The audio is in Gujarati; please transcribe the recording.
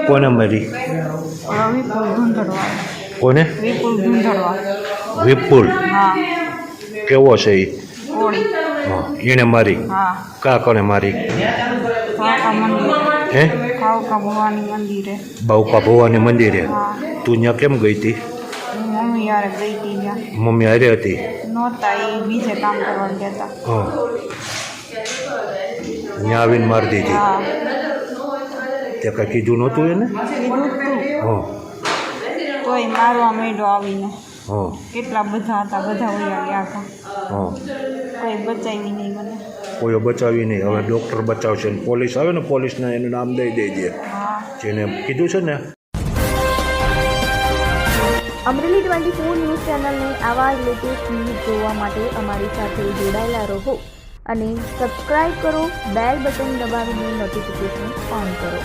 કોને મારી? કોને? વિપુલ. કેવો છે એ? એને મારી? કા કોને મારી? હે? બાઉકા ભવાની મંદિરે. તું ત્યાં કેમ ગઈ હતી? મમ્મી હારે હતી? બીજે કામ કરવા ગયા હતા. ત્યાં આવીને મારી દીધી. તે કાંઈ કીધું નહોતું એને? તોય મારવા માંડ્યો આવીને. કેટલા બધા હતા, બધા વયા ગયા હતા. કોઈ બચાવી નહીં મને. કોઈ બચાવી નહીં. હવે ડૉક્ટર બચાવશે ને પોલીસ આવે ને, પોલીસને એનું નામ દઈ દેજે જેને કીધું છે ને. અમરેલી 24 ન્યૂઝ ચેનલને આવા લેટેસ્ટ ન્યૂઝ જોવા માટે અમારી સાથે જોડાયેલા રહો અને સબસ્ક્રાઇબ કરો, બેલ બટન દબાવીને નોટિફિકેશન ઓન કરો.